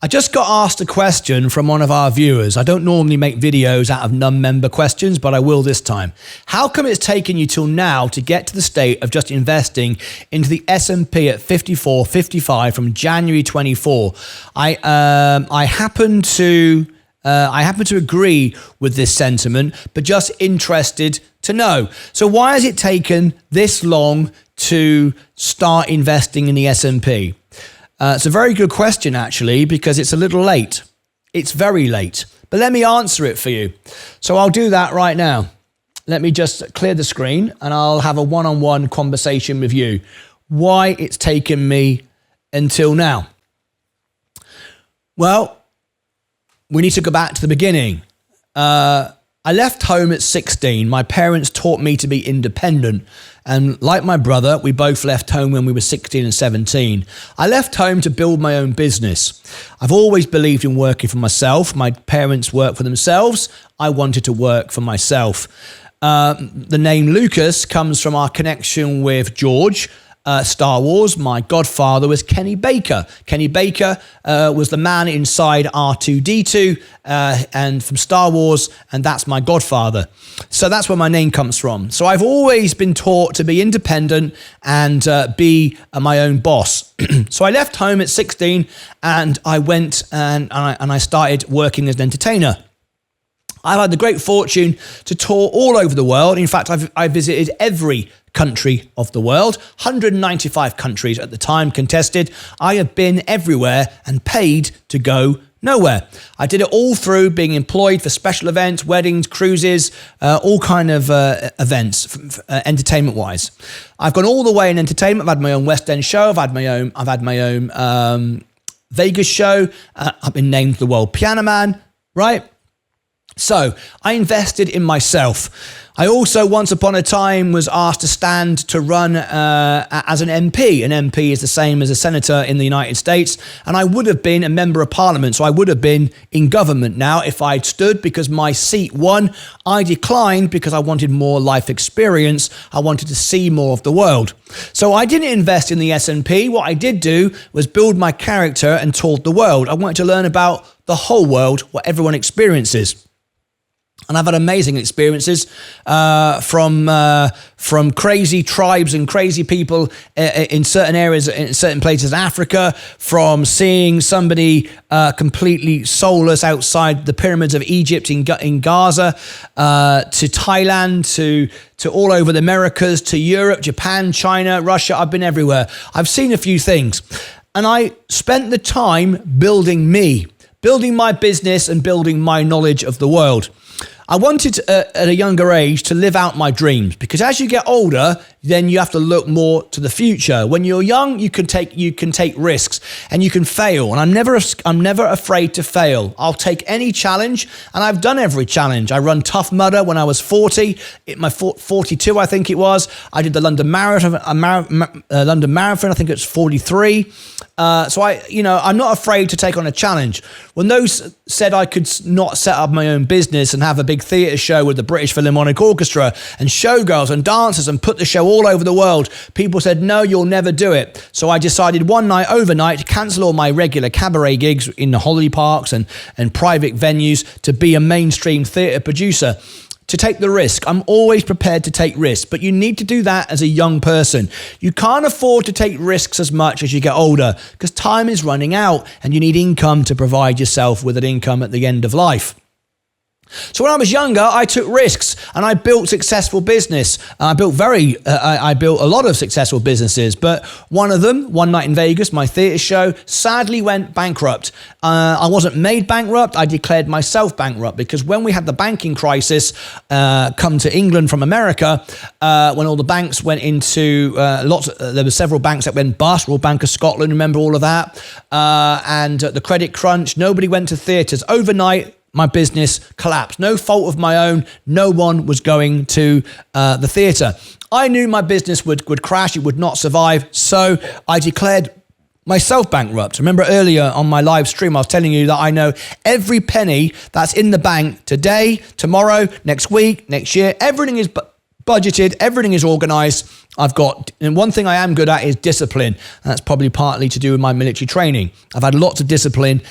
I just got asked a question from one of our viewers. I don't normally make videos out of non-member questions, but I will this time. How come it's taken you till now to get to the state of just investing into the S&P at 54.55 from January 24? I happen to agree with this sentiment, but just interested to know. So why has it taken this long to start investing in the S&P? It's a very good question, actually, because it's a little late. It's very late. But let me answer it for you. So I'll do that right now. Let me just clear the screen and I'll have a one-on-one conversation with you. Why it's taken me until now. Well, we need to go back to the beginning. I left home at 16. My parents taught me to be independent. And like my brother, we both left home when we were 16 and 17. I left home to build my own business. I've always believed in working for myself. My parents worked for themselves. I wanted to work for myself. The name Lucas comes from our connection with George. Star Wars. My godfather was Kenny Baker. Kenny Baker was the man inside R2-D2 and from Star Wars, and that's my godfather. So that's where my name comes from. So I've always been taught to be independent and be my own boss. So I left home at 16 and I went and I started working as an entertainer. I've had the great fortune to tour all over the world. In fact, I've visited every country of the world, 195 countries at the time contested. I have been everywhere and paid to go nowhere. I did it all through being employed for special events, weddings, cruises, all kind of events, entertainment-wise. I've gone all the way in entertainment. I've had my own West End show. I've had my own Vegas show. I've been named the World Piano Man, right? So I invested in myself. I also, once upon a time, was asked to stand to run as an MP. An MP is the same as a senator in the United States. And I would have been a member of parliament. So I would have been in government now if I'd stood, because my seat won. I declined because I wanted more life experience. I wanted to see more of the world. So I didn't invest in the S&P. What I did do was build my character and told the world. I wanted to learn about the whole world, what everyone experiences. And I've had amazing experiences from crazy tribes and crazy people in certain areas, in certain places in Africa, from seeing somebody completely soulless outside the pyramids of Egypt in Gaza, to Thailand, to all over the Americas, to Europe, Japan, China, Russia. I've been everywhere. I've seen a few things. And I spent the time building me, building my business and building my knowledge of the world. I wanted at a younger age to live out my dreams, because as you get older, then you have to look more to the future. When you're young, you can take risks and you can fail. And I'm never afraid to fail. I'll take any challenge, and I've done every challenge. I run Tough Mudder when I was 40, 42, I think it was. I did the London Marathon. I think it's 43. So I'm not afraid to take on a challenge. When those said I could not set up my own business and have a big theatre show with the British Philharmonic Orchestra and showgirls and dancers and put the show all over the world, people said, no, you'll never do it. So I decided one night, overnight, to cancel all my regular cabaret gigs in the holiday parks and private venues to be a mainstream theatre producer. To take the risk. I'm always prepared to take risks, but you need to do that as a young person. You can't afford to take risks as much as you get older, because time is running out and you need income to provide yourself with an income at the end of life. So when I was younger, I took risks and I built successful business. I built a lot of successful businesses, but one of them, One Night in Vegas, my theatre show, sadly went bankrupt. I wasn't made bankrupt. I declared myself bankrupt, because when we had the banking crisis come to England from America, when all the banks went into there were several banks that went bust. Royal Bank of Scotland, remember all of that? And the credit crunch, nobody went to theatres. Overnight, my business collapsed. No fault of my own. No one was going to the theatre. I knew my business would crash. It would not survive. So I declared myself bankrupt. Remember earlier on my live stream, I was telling you that I know every penny that's in the bank today, tomorrow, next week, next year. Everything is budgeted, everything is organized. And one thing I am good at is discipline. And that's probably partly to do with my military training. I've had lots of discipline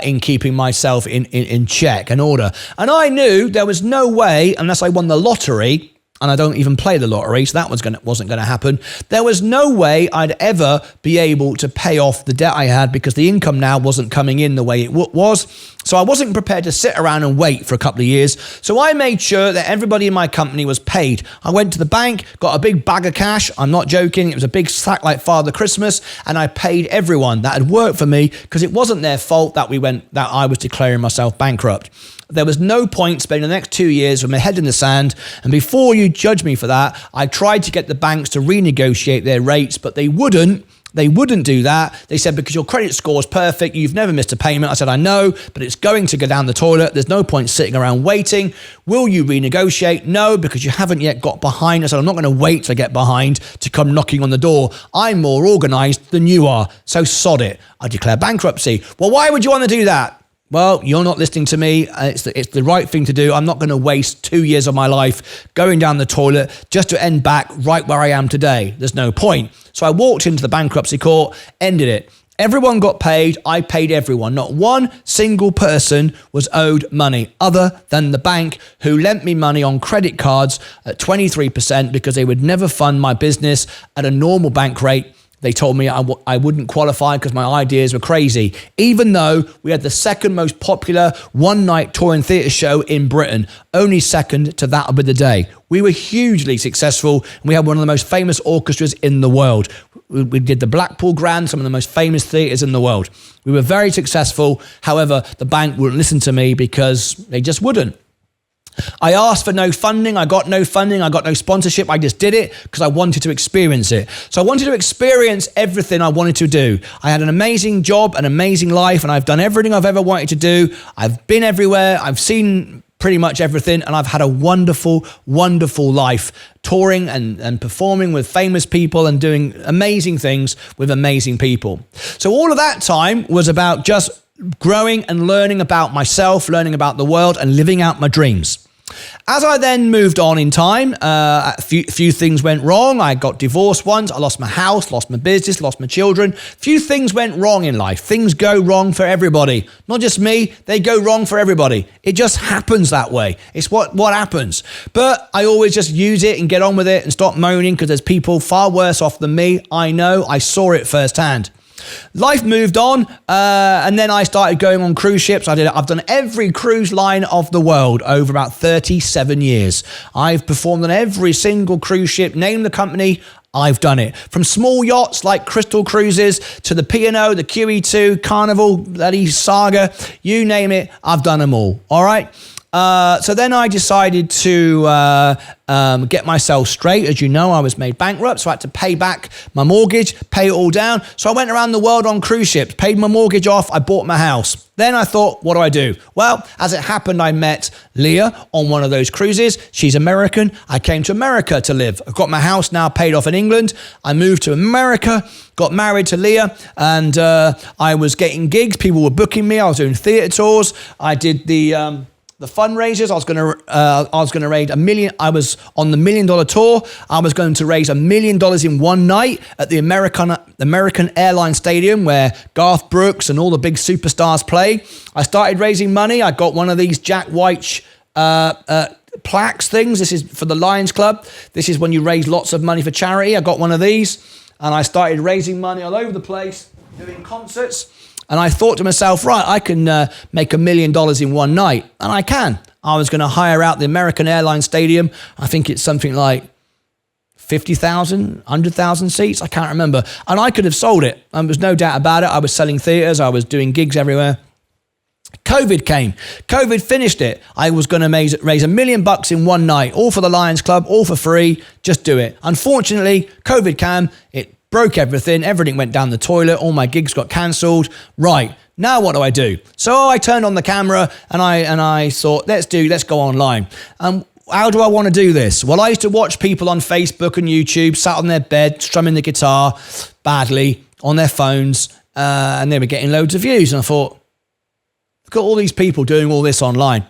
in keeping myself in check and order. And I knew there was no way, unless I won the lottery, and I don't even play the lottery, so that wasn't going to happen. There was no way I'd ever be able to pay off the debt I had because the income now wasn't coming in the way it was. So I wasn't prepared to sit around and wait for a couple of years. So I made sure that everybody in my company was paid. I went to the bank, got a big bag of cash. I'm not joking. It was a big sack like Father Christmas, and I paid everyone. That had worked for me because it wasn't their fault that I was declaring myself bankrupt. There was no point spending the next 2 years with my head in the sand. And before you judge me for that, I tried to get the banks to renegotiate their rates, but they wouldn't. They wouldn't do that. They said, because your credit score is perfect, you've never missed a payment. I said, I know, but it's going to go down the toilet. There's no point sitting around waiting. Will you renegotiate? No, because you haven't yet got behind. I said, I'm not going to wait to get behind to come knocking on the door. I'm more organized than you are. So sod it. I declare bankruptcy. Well, why would you want to do that? Well, you're not listening to me. It's the right thing to do. I'm not going to waste 2 years of my life going down the toilet just to end back right where I am today. There's no point. So I walked into the bankruptcy court, ended it. Everyone got paid. I paid everyone. Not one single person was owed money other than the bank, who lent me money on credit cards at 23% because they would never fund my business at a normal bank rate. They told me I wouldn't qualify because my ideas were crazy, even though we had the second most popular one-night touring theatre show in Britain, only second to That'll Be the Day. We were hugely successful, and we had one of the most famous orchestras in the world. We did the Blackpool Grand, some of the most famous theatres in the world. We were very successful. However, the bank wouldn't listen to me because they just wouldn't. I asked for no funding. I got no funding. I got no sponsorship. I just did it because I wanted to experience it. So I wanted to experience everything I wanted to do. I had an amazing job, an amazing life, and I've done everything I've ever wanted to do. I've been everywhere. I've seen pretty much everything, and I've had a wonderful, wonderful life touring and performing with famous people and doing amazing things with amazing people. So all of that time was about just growing and learning about myself, learning about the world, and living out my dreams. As I then moved on in time, a few things went wrong. I got divorced once. I lost my house, lost my business, lost my children. Few things went wrong in life. Things go wrong for everybody. Not just me, they go wrong for everybody. It just happens that way. It's what happens. But I always just use it and get on with it and stop moaning because there's people far worse off than me. I know, I saw it firsthand. Life moved on, and then I started going on cruise ships. I've done every cruise line of the world over about 37 years. I've performed on every single cruise ship. Name the company, I've done it. From small yachts like Crystal Cruises to the P&O, the QE2, Carnival, bloody Saga, you name it, I've done them all. All right. So then I decided to get myself straight. As you know, I was made bankrupt, so I had to pay back my mortgage, pay it all down. So I went around the world on cruise ships, paid my mortgage off, I bought my house. Then I thought, what do I do? Well, as it happened, I met Leah on one of those cruises. She's American. I came to America to live. I've got my house now paid off in England. I moved to America, got married to Leah, and I was getting gigs. People were booking me. I was doing theatre tours. I did the fundraisers. I was going to raise $1 million. I was on the $1 Million tour. I was going to raise $1 million in one night at the American Airlines Stadium, where Garth Brooks and all the big superstars play. I started raising money. I got one of these Jack White plaques things. This is for the Lions Club. This is when you raise lots of money for charity. I got one of these, and I started raising money all over the place, doing concerts. And I thought to myself, right, I can make $1 million in one night. And I can. I was going to hire out the American Airlines Stadium. I think it's something like 50,000, 100,000 seats. I can't remember. And I could have sold it. And there's no doubt about it. I was selling theatres. I was doing gigs everywhere. COVID came. COVID finished it. I was going to raise $1 million in one night, all for the Lions Club, all for free. Just do it. Unfortunately, COVID came. It broke everything. Everything went down the toilet. All my gigs got cancelled. Right. Now what do I do? So I turned on the camera and I thought, let's go online. How do I want to do this? Well, I used to watch people on Facebook and YouTube sat on their bed, strumming the guitar badly on their phones, and they were getting loads of views. And I thought, look at all these people doing all this online.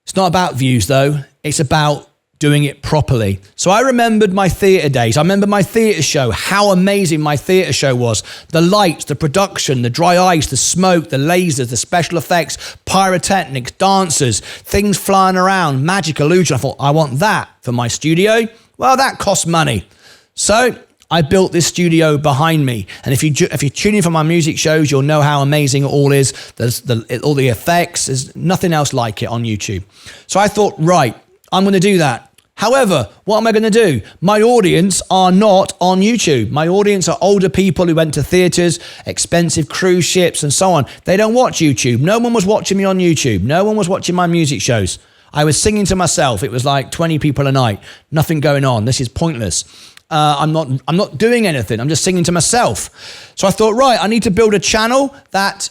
It's not about views though. It's about doing it properly. So I remembered my theatre days. I remember my theatre show, how amazing my theatre show was. The lights, the production, the dry ice, the smoke, the lasers, the special effects, pyrotechnics, dancers, things flying around, magic illusion. I thought, I want that for my studio. Well, that costs money. So I built this studio behind me. And if you tune in for my music shows, you'll know how amazing it all is. There's all the effects. There's nothing else like it on YouTube. So I thought, right, I'm going to do that. However, what am I going to do? My audience are not on YouTube. My audience are older people who went to theatres, expensive cruise ships and so on. They don't watch YouTube. No one was watching me on YouTube. No one was watching my music shows. I was singing to myself. It was like 20 people a night. Nothing going on. This is pointless. I'm not doing anything. I'm just singing to myself. So I thought, right, I need to build a channel that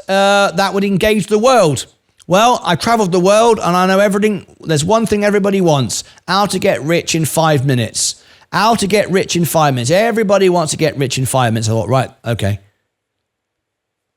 would engage the world. Well, I traveled the world and I know everything. There's one thing everybody wants: how to get rich in 5 minutes. How to get rich in 5 minutes. Everybody wants to get rich in 5 minutes. I thought, right, okay.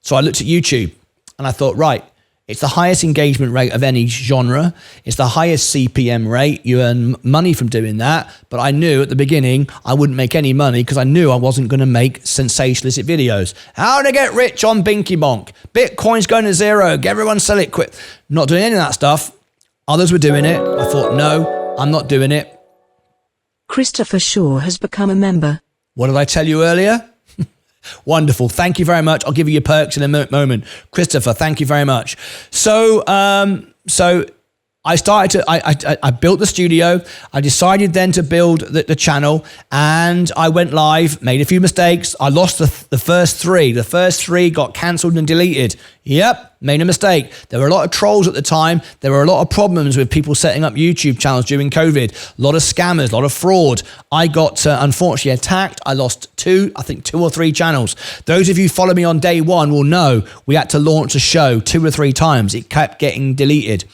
So I looked at YouTube and I thought, right, it's the highest engagement rate of any genre. It's the highest CPM rate. You earn money from doing that. But I knew at the beginning I wouldn't make any money because I knew I wasn't going to make sensationalistic videos. How to get rich on Binky Bonk. Bitcoin's going to zero. Everyone sell it quick. Not doing any of that stuff. Others were doing it. I thought, no, I'm not doing it. Christopher Shaw has become a member. What did I tell you earlier? Wonderful. Thank you very much. I'll give you your perks in a moment. Christopher, thank you very much. So I started I built the studio. I decided then to build the channel, and I went live, made a few mistakes. I lost the first three. The first three got cancelled and deleted. Yep, made a mistake. There were a lot of trolls at the time. There were a lot of problems with people setting up YouTube channels during COVID. A lot of scammers, a lot of fraud. I got unfortunately attacked. I lost two or three channels. Those of you who follow me on day one will know we had to launch a show 2 or 3 times. It kept getting deleted.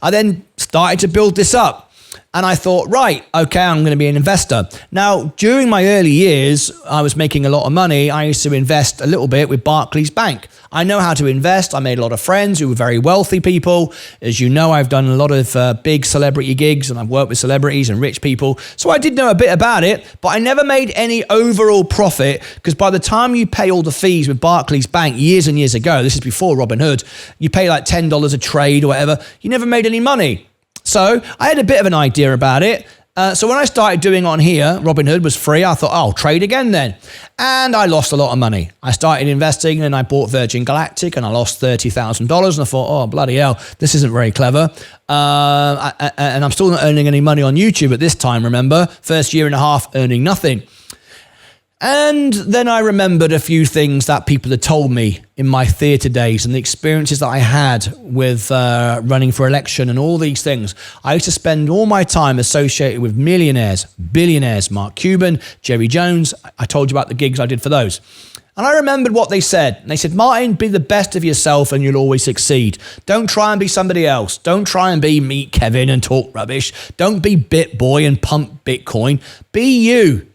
I then started to build this up. And I thought, right, okay, I'm going to be an investor. Now, during my early years, I was making a lot of money. I used to invest a little bit with Barclays Bank. I know how to invest. I made a lot of friends who were very wealthy people. As you know, I've done a lot of big celebrity gigs, and I've worked with celebrities and rich people. So I did know a bit about it, but I never made any overall profit, because by the time you pay all the fees with Barclays Bank years and years ago, this is before Robinhood, you pay like $10 a trade or whatever, you never made any money. So I had a bit of an idea about it. So when I started doing on here, Robinhood was free. I thought, I'll trade again then. And I lost a lot of money. I started investing and I bought Virgin Galactic and I lost $30,000. And I thought, oh, bloody hell, this isn't very clever. And I'm still not earning any money on YouTube at this time, remember? First year and a half earning nothing. And then I remembered a few things that people had told me in my theatre days and the experiences that I had with running for election and all these things. I used to spend all my time associated with millionaires, billionaires, Mark Cuban, Jerry Jones. I told you about the gigs I did for those. And I remembered what they said. They said, Martyn, be the best of yourself and you'll always succeed. Don't try and be somebody else. Don't try and be Meet Kevin and talk rubbish. Don't be BitBoy and pump Bitcoin. Be you.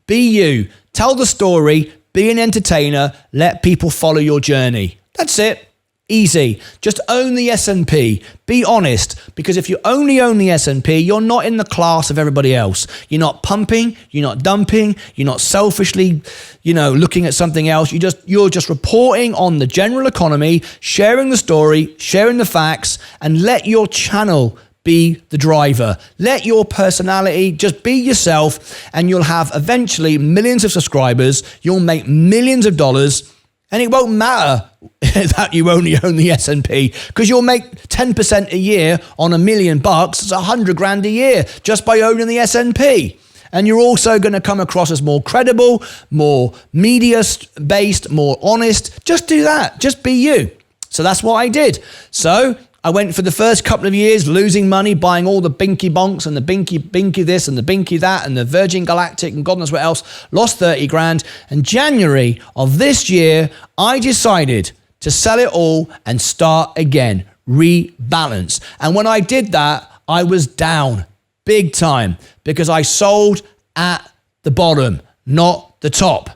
Be you. Tell the story, be an entertainer, let people follow your journey. That's it. Easy. Just own the S&P. Be honest, because if you only own the S&P, you're not in the class of everybody else. You're not pumping, you're not dumping, you're not selfishly, looking at something else. You're just reporting on the general economy, sharing the story, sharing the facts, and let your channel be the driver. Let your personality just be yourself, and you'll have eventually millions of subscribers. You'll make millions of dollars, and it won't matter that you only own the S&P, because you'll make 10% a year on $1 million. It's $100,000 a year just by owning the S&P. And you're also going to come across as more credible, more media-based, more honest. Just do that. Just be you. So that's what I did. So I went for the first couple of years losing money, buying all the Binky Bonks and the Binky this and the Binky that and the Virgin Galactic and God knows what else. Lost 30 grand. And January of this year, I decided to sell it all and start again, rebalance. And when I did that, I was down big time because I sold at the bottom, not the top.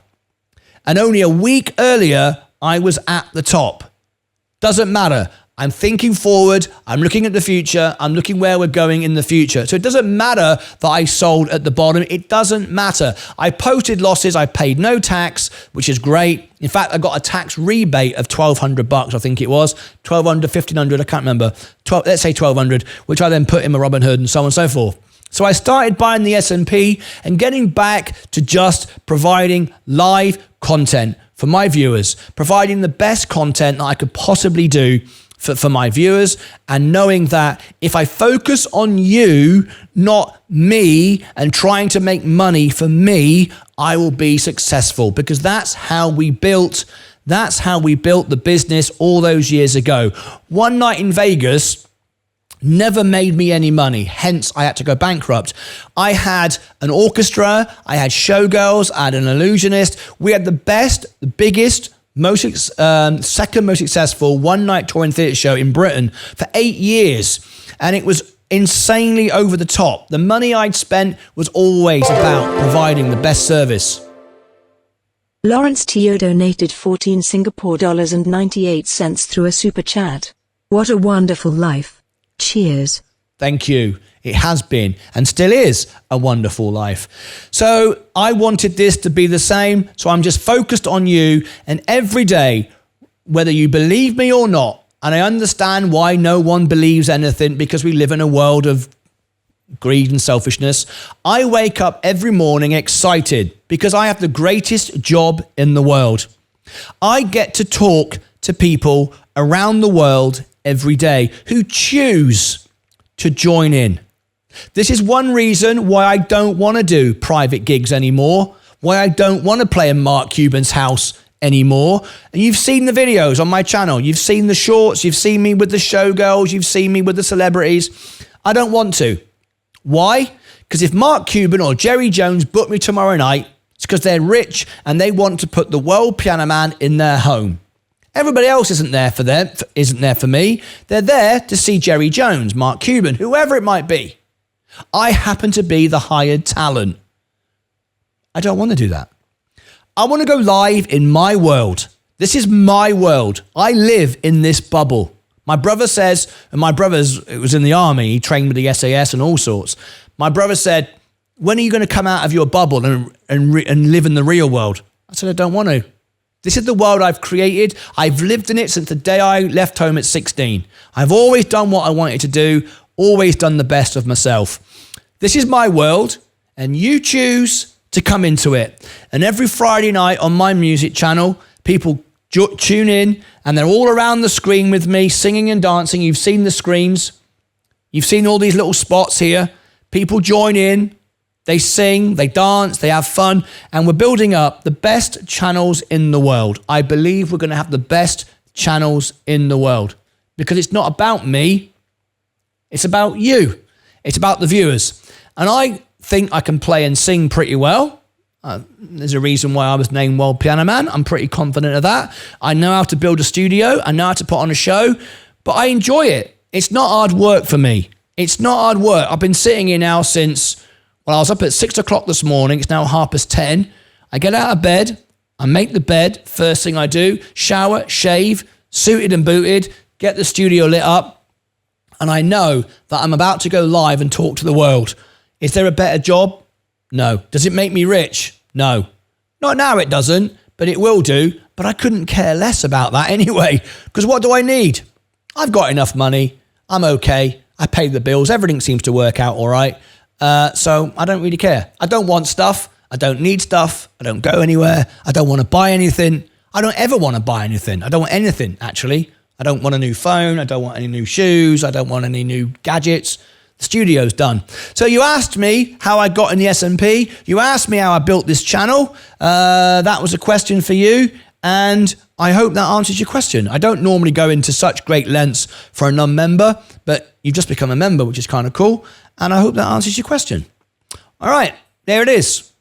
And only a week earlier, I was at the top. Doesn't matter. I'm thinking forward. I'm looking at the future. I'm looking where we're going in the future. So it doesn't matter that I sold at the bottom. It doesn't matter. I posted losses. I paid no tax, which is great. In fact, I got a tax rebate of $1,200, I think it was. 1,200, 1,500, I can't remember. Let's say 1,200, which I then put in my Robinhood and so on and so forth. So I started buying the S&P and getting back to just providing live content for my viewers, providing the best content that I could possibly do for my viewers, and knowing that if I focus on you, not me, and trying to make money for me, I will be successful, because that's how we built the business all those years ago. One night in Vegas never made me any money, hence I had to go bankrupt. I had an orchestra, I had showgirls, I had an illusionist. We had the best, the biggest, second most successful one-night touring theatre show in Britain for 8 years. And it was insanely over the top. The money I'd spent was always about providing the best service. Lawrence Teo donated 14 Singapore dollars and 98 cents through a super chat. What a wonderful life. Cheers. Thank you. It has been and still is a wonderful life. So I wanted this to be the same. So I'm just focused on you, and every day, whether you believe me or not, and I understand why no one believes anything, because we live in a world of greed and selfishness. I wake up every morning excited because I have the greatest job in the world. I get to talk to people around the world every day who choose to join in. This is one reason why I don't want to do private gigs anymore, why I don't want to play in Mark Cuban's house anymore. And you've seen the videos on my channel. You've seen the shorts. You've seen me with the showgirls. You've seen me with the celebrities. I don't want to. Why? Because if Mark Cuban or Jerry Jones book me tomorrow night, it's because they're rich and they want to put the world piano man in their home. Everybody else isn't there for them, isn't there for me. They're there to see Jerry Jones, Mark Cuban, whoever it might be. I happen to be the hired talent. I don't want to do that. I want to go live in my world. This is my world. I live in this bubble. My brother says, and my brother's, it was in the army, he trained with the SAS and all sorts. My brother said, when are you going to come out of your bubble and live in the real world? I said, I don't want to. This is the world I've created. I've lived in it since the day I left home at 16. I've always done what I wanted to do, always done the best of myself. This is my world, and you choose to come into it. And every Friday night on my music channel, people tune in, and they're all around the screen with me, singing and dancing. You've seen the screens. You've seen all these little spots here. People join in. They sing, they dance, they have fun, and we're building up the best channels in the world. I believe we're going to have the best channels in the world, because it's not about me. It's about you. It's about the viewers. And I think I can play and sing pretty well. There's a reason why I was named World Piano Man. I'm pretty confident of that. I know how to build a studio. I know how to put on a show, but I enjoy it. It's not hard work for me. It's not hard work. I've been sitting here now since, well, I was up at 6 o'clock this morning. It's now 10:30. I get out of bed. I make the bed. First thing I do, shower, shave, suited and booted, get the studio lit up. And I know that I'm about to go live and talk to the world. Is there a better job? No. Does it make me rich? No. Not now, it doesn't, but it will do. But I couldn't care less about that anyway, because what do I need? I've got enough money. I'm okay. I pay the bills. Everything seems to work out all right. So I don't really care. I don't want stuff. I don't need stuff. I don't go anywhere. I don't want to buy anything. I don't ever want to buy anything. I don't want anything, actually. I don't want a new phone. I don't want any new shoes. I don't want any new gadgets. The studio's done. So you asked me how I got in the S&P. You asked me how I built this channel. That was a question for you. And I hope that answers your question. I don't normally go into such great lengths for a non-member, but you've just become a member, which is kind of cool. And I hope that answers your question. All right, there it is.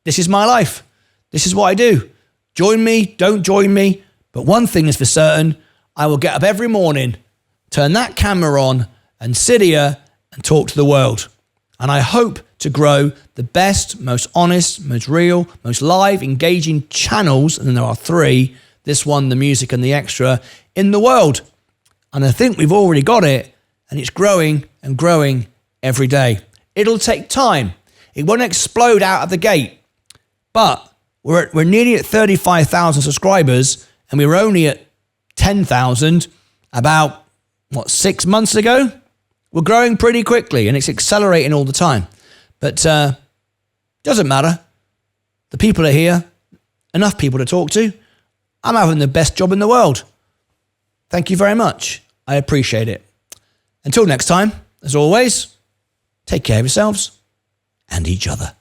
This is my life. This is what I do. Join me, don't join me. But one thing is for certain, I will get up every morning, turn that camera on, and sit here and talk to the world. And I hope to grow the best, most honest, most real, most live, engaging channels, and there are 3, this one, the music and the extra, in the world. And I think we've already got it, and it's growing and growing every day. It'll take time. It won't explode out of the gate. But we're nearly at 35,000 subscribers, and we were only at 10,000 about, 6 months ago? We're growing pretty quickly, and it's accelerating all the time. But doesn't matter. The people are here. Enough people to talk to. I'm having the best job in the world. Thank you very much. I appreciate it. Until next time, as always, take care of yourselves and each other.